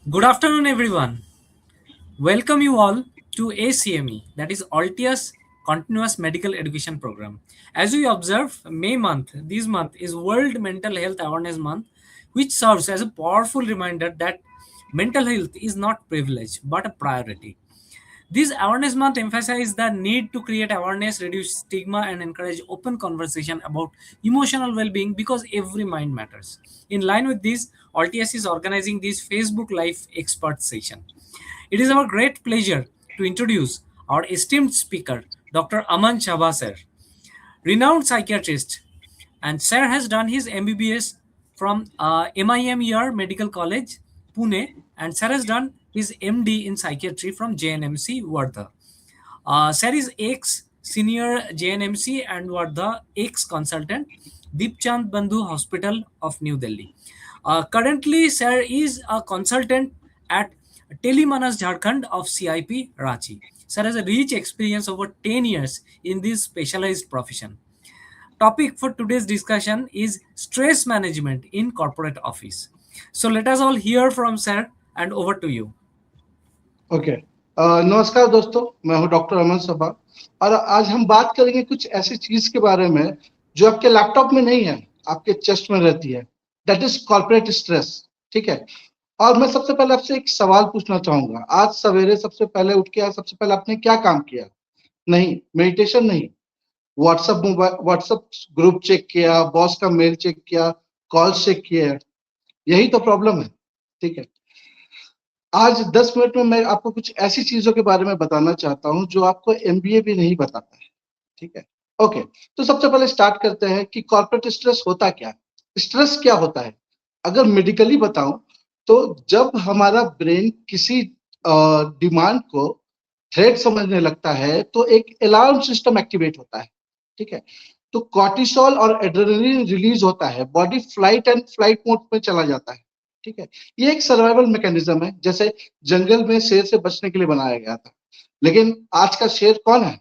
Good afternoon, everyone. Welcome you all to ACME, that is Altius Continuous Medical Education Program. As we observe, May month, this month is World Mental Health Awareness Month, which serves as a powerful reminder that mental health is not privilege but a priority. This awareness month emphasizes the need to create awareness, reduce stigma, and encourage open conversation about emotional well-being because every mind matters. In line with this, RTS is organizing this Facebook Live expert session. It is our great pleasure to introduce our esteemed speaker, Dr. Aman Chaba sir, renowned psychiatrist, and sir has done his MBBS from MIMER Medical College, Pune, and sir has done his MD in psychiatry from JNMC Wardha. Sir is ex senior JNMC and Wardha ex consultant, Deepchand Bandhu Hospital of New Delhi. Currently, sir is a consultant at Telemanas Jharkhand of CIP Ranchi. Sir has a rich experience over 10 years in this specialized profession. Topic for today's discussion is stress management in corporate office. So let us all hear from sir and over to you. Okay नमस्कार दोस्तों, मैं हूं doctor अमन सबा और आज हम बात करेंगे कुछ ऐसी चीज के बारे में जो आपके लैपटॉप में नहीं है, आपके चेस्ट में रहती है। That is corporate stress. ठीक है। और मैं सबसे पहले आपसे एक सवाल पूछना चाहूंगा। आज सवेरे सबसे पहले उठ के सबसे पहले आपने क्या काम किया? नहीं, मेडिटेशन नहीं, व्हाट्सएप ग्रुप चेक किया, बॉस का मेल चेक किया, कॉल चेक किया। यही तो प्रॉब्लम है। ठीक है। आज 10 मिनट में मैं आपको कुछ ऐसी चीजों के बारे में बताना चाहता हूं जो आपको एमबीए भी नहीं बताता है। ठीक है। ओके। तो सबसे पहले स्टार्ट करते हैं कि कॉर्पोरेट स्ट्रेस होता क्या है। स्ट्रेस क्या होता है? अगर मेडिकली बताऊं तो जब हमारा ब्रेन किसी डिमांड को थ्रेट समझने लगता है तो एक अलार्म सिस्टम एक्टिवेट होता है। ठीक है। तो कॉर्टिसोल और एड्रेनलिन रिलीज होता है, बॉडी फ्लाइट मोड में चला जाता है। ठीक है। ये एक सर्वाइवल मैकेनिज्म है, जैसे जंगल में शेर से बचने के लिए बनाया गया था। लेकिन आज का शेर कौन है?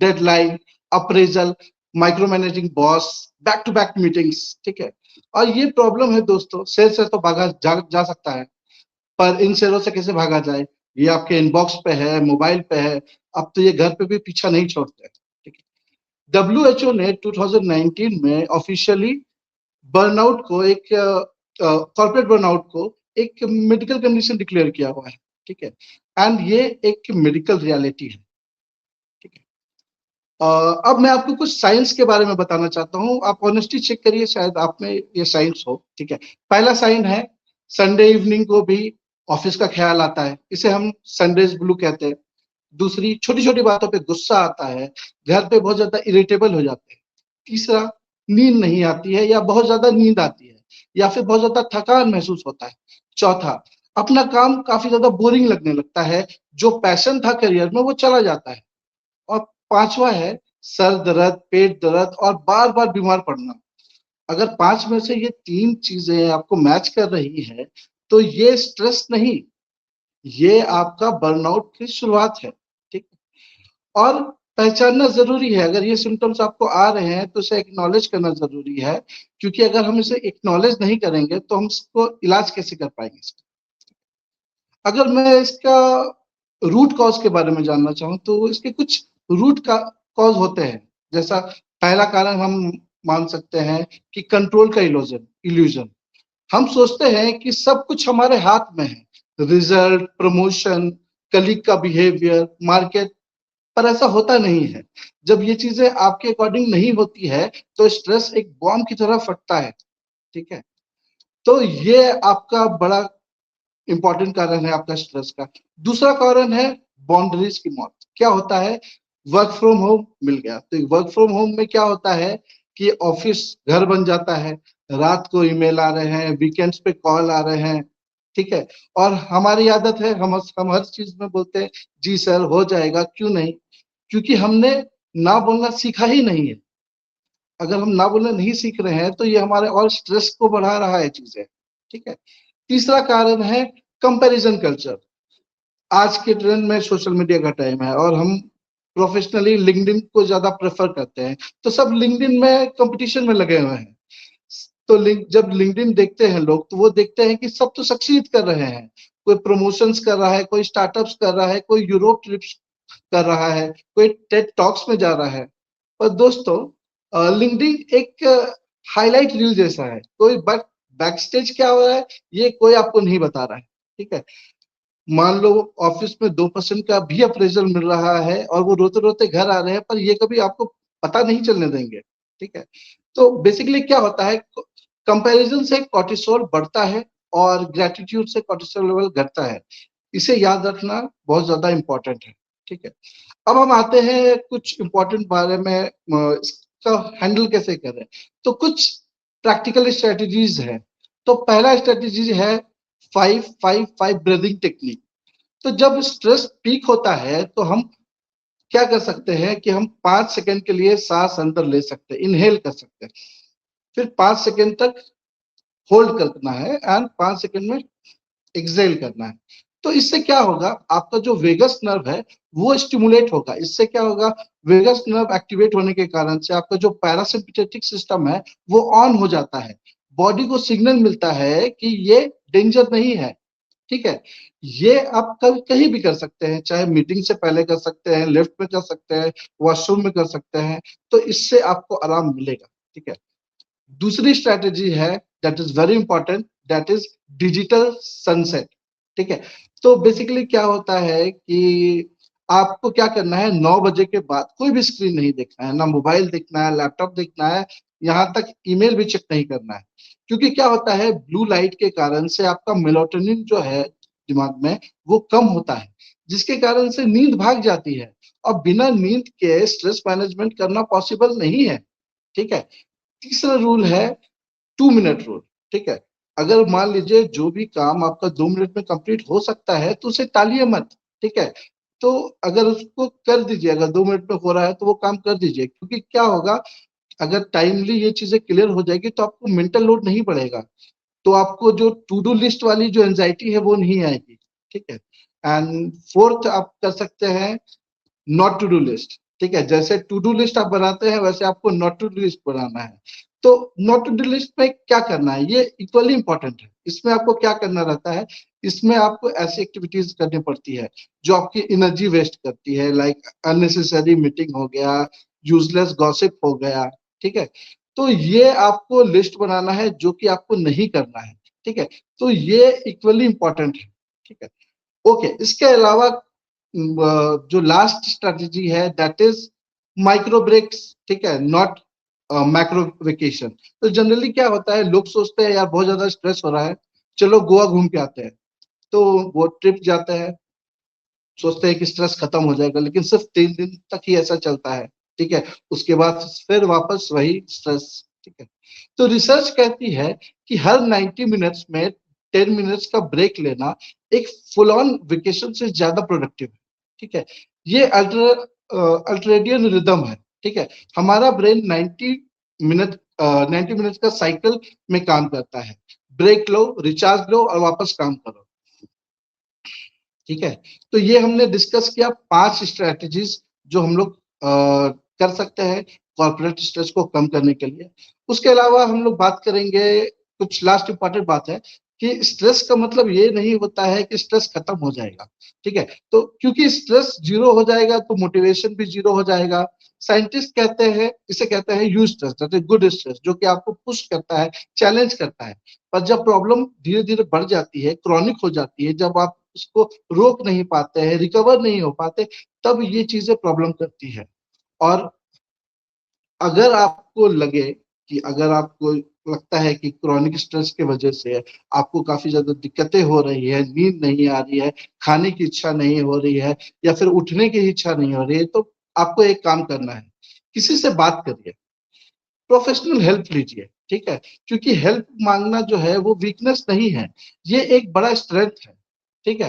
Deadline, appraisal, micro managing boss, back to back meetings. ठीक है। और ये प्रॉब्लम है दोस्तों। शेर से तो भागा जा सकता है, पर इन शेरों से कैसे भागा जाए? ये आपके इनबॉक्स पे है, मोबाइल पे है। अब तो ये घर पे भी पीछा नहीं छोड़ते। ठीक है। डब्ल्यूएचओ ने 2019 में ऑफिशियली बर्नआउट को एक कॉर्पोरेट बर्नआउट को एक मेडिकल कंडीशन डिक्लेयर किया हुआ है। ठीक है। एंड ये एक मेडिकल रियलिटी है। ठीक है। अब मैं आपको कुछ साइंस के बारे में बताना चाहता हूँ। आप ऑनेस्टी चेक करिए, शायद आप में ये साइंस हो। ठीक है। पहला साइन है, संडे इवनिंग को भी ऑफिस का ख्याल आता है, इसे हम संडेज ब्लू कहते हैं। दूसरी, छोटी छोटी बातों पे गुस्सा आता है, घर पे बहुत ज्यादा इरिटेबल हो जाते हैं। तीसरा, नींद नहीं आती है या बहुत ज्यादा नींद आती है, या फिर बहुत ज्यादा थकान महसूस होता है। चौथा, अपना काम काफी ज्यादा बोरिंग लगने लगता है, जो पैशन था करियर में वो चला जाता है। और पांचवा है, सर दर्द, पेट दर्द और बार बार बीमार पड़ना। अगर पांच में से ये तीन चीजें आपको मैच कर रही है तो ये स्ट्रेस नहीं, ये आपका बर्नआउट की शुरुआत है। ठीक। और पहचानना जरूरी है। अगर ये सिम्टम्स आपको आ रहे हैं तो इसे एक्नॉलेज करना जरूरी है, क्योंकि अगर हम इसे एक्नॉलेज नहीं करेंगे तो हम इसको इलाज कैसे कर पाएंगे इसका? अगर मैं इसका रूट कॉज के बारे में जानना चाहूँ तो इसके कुछ रूट का कॉज होते हैं। जैसा पहला कारण हम मान सकते हैं कि कंट्रोल का इल्यूजन। हम सोचते हैं कि सब कुछ हमारे हाथ में है, रिजल्ट, प्रमोशन, कलीग का बिहेवियर, मार्केट। पर ऐसा होता नहीं है। जब ये चीजें आपके अकॉर्डिंग नहीं होती है तो स्ट्रेस एक बॉम्ब की तरह फटता है। ठीक है। तो ये आपका बड़ा इंपॉर्टेंट कारण है आपका स्ट्रेस का। दूसरा कारण है बाउंड्रीज की मौत। क्या होता है? वर्क फ्रॉम होम मिल गया तो वर्क फ्रॉम होम में क्या होता है कि ऑफिस घर बन जाता है, रात को ईमेल आ रहे हैं, वीकेंड्स पे कॉल आ रहे हैं। ठीक है। और हमारी आदत है, हम हर चीज में बोलते हैं जी सर हो जाएगा। क्यों नहीं? क्योंकि हमने ना बोलना सीखा ही नहीं है। अगर हम ना बोलना नहीं सीख रहे हैं तो ये हमारे और स्ट्रेस को बढ़ा रहा है चीजें। ठीक है। तीसरा कारण है कंपैरिजन कल्चर। आज के ट्रेंड में सोशल मीडिया का टाइम है और हम प्रोफेशनली लिंक्डइन को ज्यादा प्रेफर करते हैं, तो सब लिंक्डइन में कंपटीशन में लगे हुए हैं। तो जब लिंक्डइन देखते हैं लोग तो वो देखते हैं कि सब तो सक्सीड कर रहे हैं, कोई प्रमोशंस कर रहा है, कोई स्टार्टअप्स कर रहा है, कोई यूरोप ट्रिप्स कर रहा है, कोई टेड टॉक्स में जा रहा है। पर दोस्तों लिंक्डइन एक हाईलाइट रील जैसा है, कोई बैक स्टेज क्या हो रहा है ये कोई आपको नहीं बता रहा है। ठीक है, मान लो ऑफिस में 2% का भी अप्रेजल मिल रहा है और वो रोते रोते घर आ रहे हैं, पर ये कभी आपको पता नहीं चलने देंगे। ठीक है, तो बेसिकली क्या होता है, कंपैरिजन से कॉर्टिसोल बढ़ता है और ग्रेटिट्यूड से कॉर्टिसोल लेवल घटता है। इसे याद रखना बहुत ज्यादा इंपॉर्टेंट है। ठीक है, अब हम आते हैं कुछ इंपॉर्टेंट बारे में, इसका हैंडल कैसे करें। तो कुछ प्रैक्टिकल स्ट्रेटजीज है। तो पहला स्ट्रेटजी है 5-5-5 ब्रीदिंग टेक्निक। तो जब स्ट्रेस पीक होता है तो हम क्या कर सकते हैं कि हम 5 सेकंड के लिए सांस अंदर ले सकते हैं, इनहेल कर सकते हैं, फिर 5 सेकंड तक होल्ड करना है एंड 5 सेकंड में एक्सेल करना है। तो इससे क्या होगा, आपका जो वेगस नर्व है वो स्टिमुलेट होगा। इससे क्या होगा, वेगस नर्व एक्टिवेट होने के कारण से आपका जो पैरासिम्पथेटिक सिस्टम है वो ऑन हो जाता है। बॉडी को सिग्नल मिलता है कि ये डेंजर नहीं है। ठीक है, ये आप कभी कहीं भी कर सकते हैं, चाहे मीटिंग से पहले कर सकते हैं, लिफ्ट में कर सकते हैं, वॉशरूम में कर सकते हैं। तो इससे आपको आराम मिलेगा। ठीक है, दूसरी स्ट्रेटेजी है that is very important, that is digital sunset. ठीक है, तो बेसिकली क्या होता है कि आपको क्या करना है, 9 बजे के बाद कोई भी स्क्रीन नहीं देखना है, ना मोबाइल देखना है, लैपटॉप देखना है, यहाँ तक ईमेल भी चेक नहीं करना है। क्योंकि क्या होता है, ब्लू लाइट के कारण से आपका मेलाटोनिन जो है दिमाग में वो कम होता है, जिसके कारण से नींद भाग जाती है। और बिना नींद के स्ट्रेस मैनेजमेंट करना पॉसिबल नहीं है। ठीक है, तीसरा रूल है 2 मिनट रूल। ठीक है, अगर मान लीजिए जो भी काम आपका 2 मिनट में कंप्लीट हो सकता है तो उसे टालिए मत। ठीक है, तो अगर उसको कर दीजिए, अगर 2 मिनट में हो रहा है तो वो काम कर दीजिए। क्योंकि क्या होगा, अगर टाइमली ये चीजें क्लियर हो जाएगी तो आपको मेंटल लोड नहीं पड़ेगा, तो आपको जो टू डू लिस्ट वाली जो एंजाइटी है वो नहीं आएगी। ठीक है, एंड फोर्थ आप कर सकते हैं नॉट टू डू लिस्ट। ठीक है, जैसे टू डू लिस्ट आप बनाते हैं वैसे आपको नॉट टू डू लिस्ट बनाना है। तो नॉट टू डू लिस्ट में क्या करना है, ये इक्वली इंपॉर्टेंट है। इसमें आपको क्या करना रहता है, इसमें आपको ऐसी एक्टिविटीज करनी पड़ती है जो आपकी एनर्जी वेस्ट करती है, लाइक अननेसेसरी मीटिंग हो गया, यूजलेस गॉसिप हो गया। ठीक है, तो ये आपको लिस्ट बनाना है जो कि आपको नहीं करना है। ठीक है, तो ये इक्वली इंपॉर्टेंट है। ठीक है, ओके, इसके अलावा जो लास्ट स्ट्रेटेजी है दैट इज माइक्रो ब्रेक्स। ठीक है, नॉट मैक्रो वेकेशन। तो जनरली क्या होता है, लोग सोचते हैं यार बहुत ज्यादा स्ट्रेस हो रहा है, चलो गोवा घूम के आते हैं। तो वो ट्रिप जाते हैं, सोचते हैं कि स्ट्रेस खत्म हो जाएगा, लेकिन सिर्फ 3 दिन तक ही ऐसा चलता है। ठीक है, उसके बाद फिर वापस वही स्ट्रेस। ठीक है, तो रिसर्च कहती है कि हर 90 मिनट्स में 10 मिनट्स का ब्रेक लेना एक फुल ऑन वेकेशन से ज्यादा प्रोडक्टिव है। ठीक है, ये अल्ट्रेडियन रिदम है। ठीक है, हमारा ब्रेन 90 मिनट 90 मिनट का साइकिल में काम करता है। ब्रेक लो, रिचार्ज लो और वापस काम करो। ठीक है, तो ये हमने डिस्कस किया 5 स्ट्रेटजीज जो हम लोग कर सकते हैं कॉर्पोरेट स्ट्रेस को कम करने के लिए। उसके अलावा हम लोग बात करेंगे, कुछ लास्ट इंपॉर्टेंट बात है कि स्ट्रेस का मतलब ये नहीं होता है कि स्ट्रेस खत्म हो जाएगा। ठीक है, तो क्योंकि स्ट्रेस जीरो हो जाएगा तो मोटिवेशन भी जीरो हो जाएगा। साइंटिस्ट कहते हैं, इसे कहते हैं you stress, that is good stress, जो कि आपको पुश करता है, चैलेंज करता है। पर जब प्रॉब्लम धीरे धीरे बढ़ जाती है, क्रॉनिक हो जाती है, जब आप उसको रोक नहीं पाते हैं, रिकवर नहीं हो पाते, तब ये चीजें प्रॉब्लम करती है। और अगर आपको लगे कि अगर आपको लगता है कि क्रॉनिक स्ट्रेस की वजह से आपको काफी ज्यादा दिक्कतें हो रही है, नींद नहीं आ रही है, खाने की इच्छा नहीं हो रही है, या फिर उठने की इच्छा नहीं हो रही है, तो आपको एक काम करना है, किसी से बात करिए, प्रोफेशनल हेल्प लीजिए। ठीक है, क्योंकि हेल्प मांगना जो है वो वीकनेस नहीं है, ये एक बड़ा स्ट्रेंथ है। ठीक है,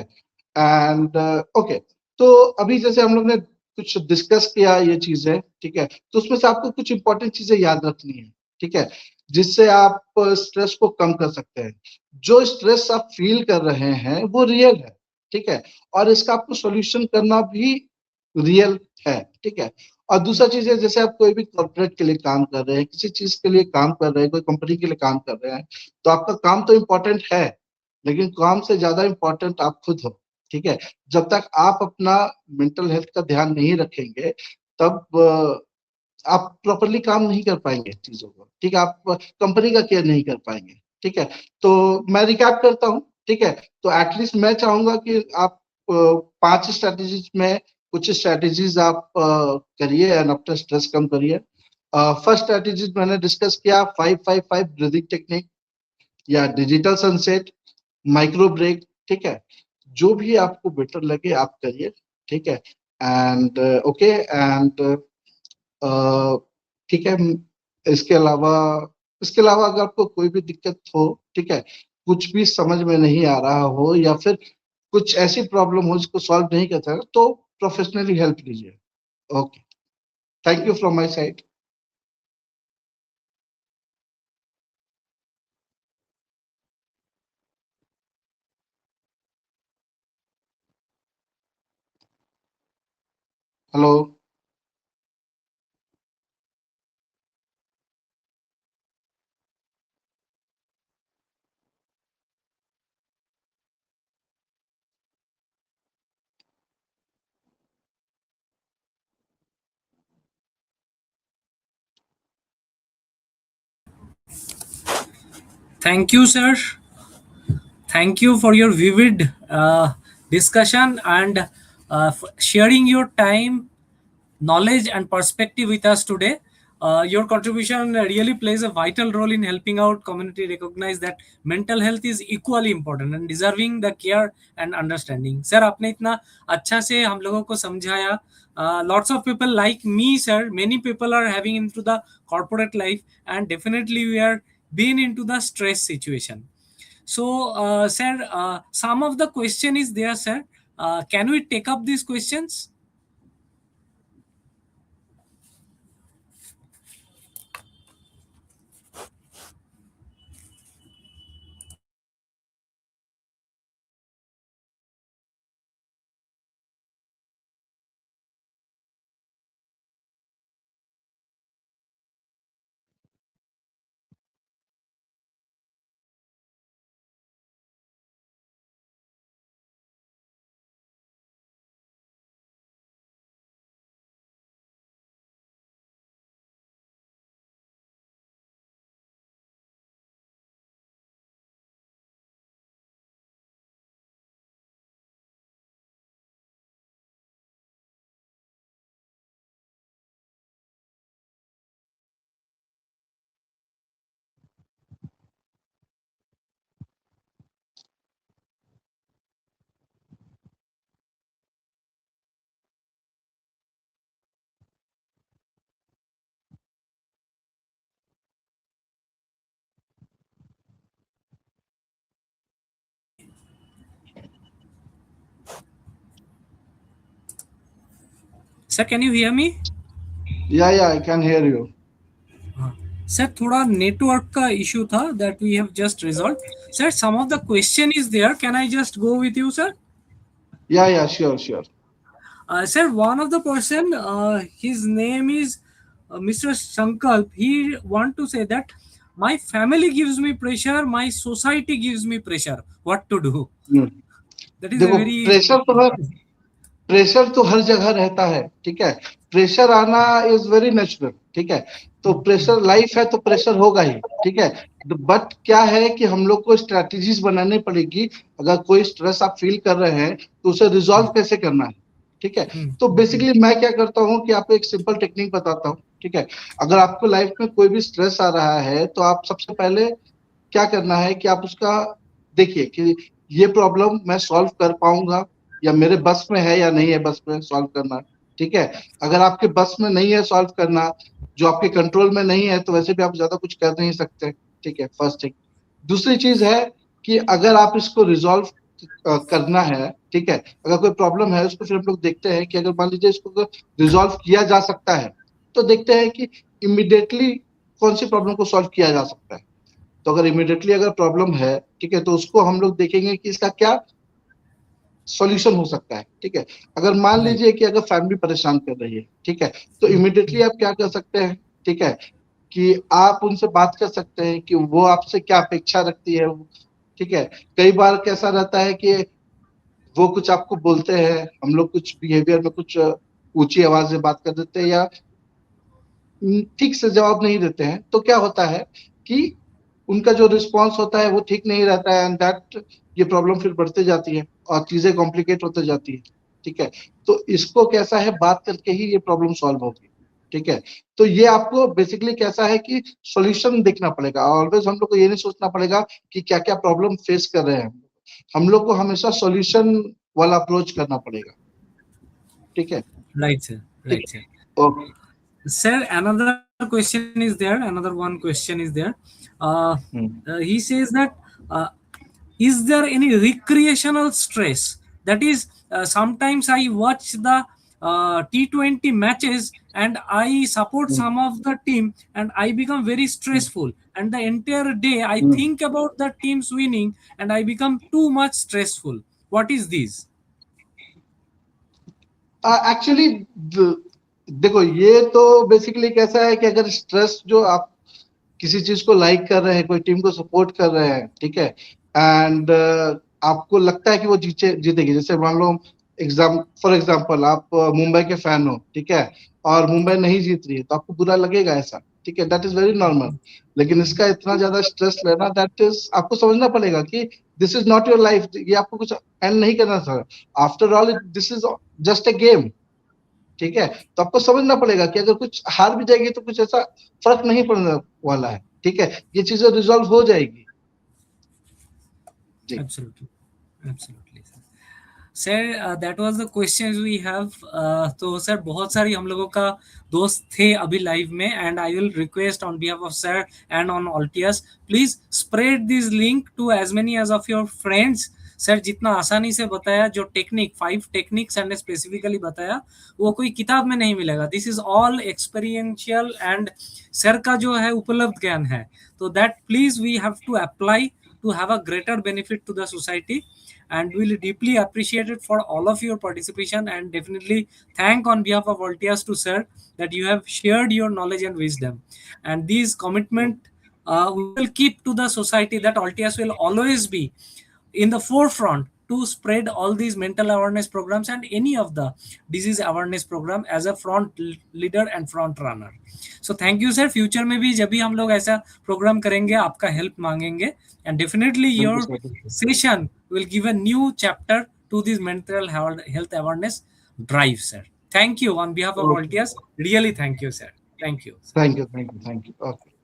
एंड ओके, तो अभी जैसे हम लोग ने कुछ डिस्कस किया ये चीजें। ठीक है, तो उसमें से आपको कुछ इंपॉर्टेंट चीजें याद रखनी है। ठीक है, जिससे आप स्ट्रेस को कम कर सकते हैं। जो स्ट्रेस आप फील कर रहे हैं वो रियल है। ठीक है, और इसका आपको सॉल्यूशन करना भी रियल है। ठीक है, और दूसरा चीज है, जैसे आप कोई भी कॉर्पोरेट के लिए काम कर रहे हैं, किसी चीज के लिए काम कर रहे हैं, कोई कंपनी के लिए काम कर रहे हैं, तो आपका काम तो इम्पोर्टेंट है, लेकिन काम से ज्यादा इम्पोर्टेंट आप खुद हो, ठीक है। जब तक आप अपना मेंटल हेल्थ का ध्यान नहीं रखेंगे, तब आप प्रॉपरली काम नहीं कर पाएंगे चीजों को, ठीक है। आप कंपनी का केयर नहीं कर पाएंगे, ठीक है। तो मैं रिकैप करता हूँ, ठीक है। तो एटलीस्ट मैं चाहूंगा कि आप 5 स्ट्रेटेजीज में कुछ स्ट्रेटेजीज आप करिए एंड अपना स्ट्रेस कम करिए। फर्स्ट स्ट्रेटेजी मैंने डिस्कस किया 5-5-5 ब्रीदिंग टेक्निक या डिजिटल सनसेट, माइक्रो ब्रेक, ठीक है। जो भी आपको बेटर लगे आप करिए, ठीक है। एंड ओके एंड ठीक है। इसके अलावा अगर आपको कोई भी दिक्कत हो, ठीक है, कुछ भी समझ में नहीं आ रहा हो या फिर कुछ ऐसी प्रॉब्लम हो जिसको सॉल्व नहीं कर सकते, तो प्रोफेशनली हेल्प लीजिए। Okay, thank you from my side. Hello. Thank you, sir. Thank you for your vivid discussion and sharing your time, knowledge, and perspective with us today. Your contribution really plays a vital role in helping out community recognize that mental health is equally important and deserving the care and understanding. Sir, आपने इतना अच्छा से हम लोगों को समझाया. Lots of people like me, sir. Many people are having into the corporate life, and definitely we are being into the stress situation. So, sir, some of the question is there, sir. Can we take up these questions? Sir, can you hear me? Yeah I can hear you. Sir थोड़ा network का issue था that we have just resolve. Sir some of the question is there, can I just go with you sir? Yeah sure sure. Sir, one of the person, his name is Mr. Sankalp. He want to say that my family gives me pressure, my society gives me pressure. What to do? That is a देखो, very pressure तो हर जगह रहता है, ठीक है। Pressure आना is very natural, ठीक है। तो प्रेशर लाइफ है तो प्रेशर होगा ही, ठीक है। बट क्या है कि हम लोग को स्ट्रेटेजीज बनानी पड़ेगी। अगर कोई स्ट्रेस आप फील कर रहे हैं तो उसे रिजॉल्व कैसे करना है, ठीक है। तो बेसिकली मैं क्या करता हूँ कि आपको एक सिंपल टेक्निक बताता हूँ, ठीक है। अगर आपको लाइफ में कोई भी स्ट्रेस आ रहा है तो आप सबसे पहले क्या करना है कि आप उसका देखिए कि ये प्रॉब्लम मैं सॉल्व कर पाऊंगा या मेरे बस में है या नहीं है बस में सॉल्व करना, ठीक है। अगर आपके बस में नहीं है सॉल्व करना, जो आपके कंट्रोल में नहीं है, तो वैसे भी आप ज्यादा कुछ कर नहीं सकते, ठीक है। First thing. दूसरी चीज है कि अगर आप इसको रिजॉल्व करना है, ठीक है। अगर कोई प्रॉब्लम है उसको फिर हम लोग देखते हैं कि अगर मान लीजिए इसको रिजॉल्व किया जा सकता है, तो देखते हैं कि इमिडिएटली कौन सी प्रॉब्लम को सॉल्व किया जा सकता है। तो अगर इमिडिएटली अगर प्रॉब्लम है, ठीक है, तो उसको हम लोग देखेंगे कि इसका क्या सॉल्यूशन हो सकता है, ठीक है। अगर मान लीजिए कि अगर फैमिली परेशान कर रही है, ठीक है, तो इमिडिएटली आप क्या कर सकते हैं, ठीक है, कि आप उनसे बात कर सकते हैं कि वो आपसे क्या अपेक्षा रखती है, ठीक है। कई बार कैसा रहता है कि वो कुछ आपको बोलते हैं, हम लोग कुछ बिहेवियर में कुछ ऊंची आवाज में बात कर देते हैं या ठीक से जवाब नहीं देते हैं, तो क्या होता है कि उनका जो रिस्पॉन्स होता है वो ठीक नहीं रहता है, एंड दैट ये प्रॉब्लम फिर बढ़ते जाती है और चीजें कॉम्प्लिकेट होते जाती है। ठीक है, तो इसको कैसा है, बात करके ही ये प्रॉब्लम सॉल्व होगी। ठीक है, तो ये आपको बेसिकली कैसा है कि सॉल्यूशन देखना पड़ेगा। ऑलवेज हम लोग को ये नहीं सोचना पड़ेगा कि क्या क्या प्रॉब्लम फेस कर रहे हैं, हम लोग को हमेशा सॉल्यूशन वाला अप्रोच करना पड़ेगा। ठीक है। Right, sir. ठीक Right, sir. है, okay. Sir, another question is there. Another one question is there. Uh, he says that is there any recreational stress? That is, sometimes I watch the T20 matches and I support some of the team and I become very stressful. And the entire day I think about the team's winning and I become too much stressful. What is this? Actually देखो, ये तो basically कैसा है कि अगर stress जो आप किसी चीज को लाइक कर रहे हैं, कोई टीम को सपोर्ट कर रहे हैं, ठीक है, एंड आपको लगता है कि वो जीतेगी, जैसे मान लो फॉर एग्जाम्पल आप मुंबई के फैन हो, ठीक है, और मुंबई नहीं जीत रही है, तो आपको बुरा लगेगा ऐसा। ठीक है, दैट इज वेरी नॉर्मल। लेकिन इसका इतना ज्यादा स्ट्रेस लेना, दैट इज आपको समझना पड़ेगा कि this is not your life, ये आपको कुछ एंड नहीं करना sir. After all this is just a game. ठीक है, तो आपको समझना पड़ेगा कि अगर कुछ हार भी जाएगी तो कुछ ऐसा फर्क नहीं पड़ने वाला है। ठीक है, ये चीजें रिजॉल्व हो जाएगी। जी। Absolutely. Absolutely. Sir that was the questions we have. तो सर बहुत सारी हम लोगों का दोस्त थे अभी लाइव में, and I will request on behalf of sir and on Altius, please spread this link to as many as of your friends. Sir जितना आसानी से बताया, जो टेक्निक 5 टेक्निक्स एंड स्पेसिफिकली बताया, वो कोई किताब में नहीं मिलेगा। This is all experiential and sir का जो है उपलब्ध ज्ञान है। तो that please we have to apply to have a greater benefit to the society, and we'll deeply appreciate it for all of your participation, and definitely thank on behalf of Altias to sir that you have shared your knowledge and wisdom, and these commitment we will keep to the society, that Altias will always be in the forefront to spread all these mental awareness programs and any of the disease awareness program as a front leader and front runner. So thank you sir, future में भी जब भी हम लोग ऐसा programme करेंगे आपका help मांगेंगे, and definitely your session will give a new chapter to this mental health awareness drive sir. Thank you on behalf of Altias, really thank you sir. Thank you. Thank you. Okay.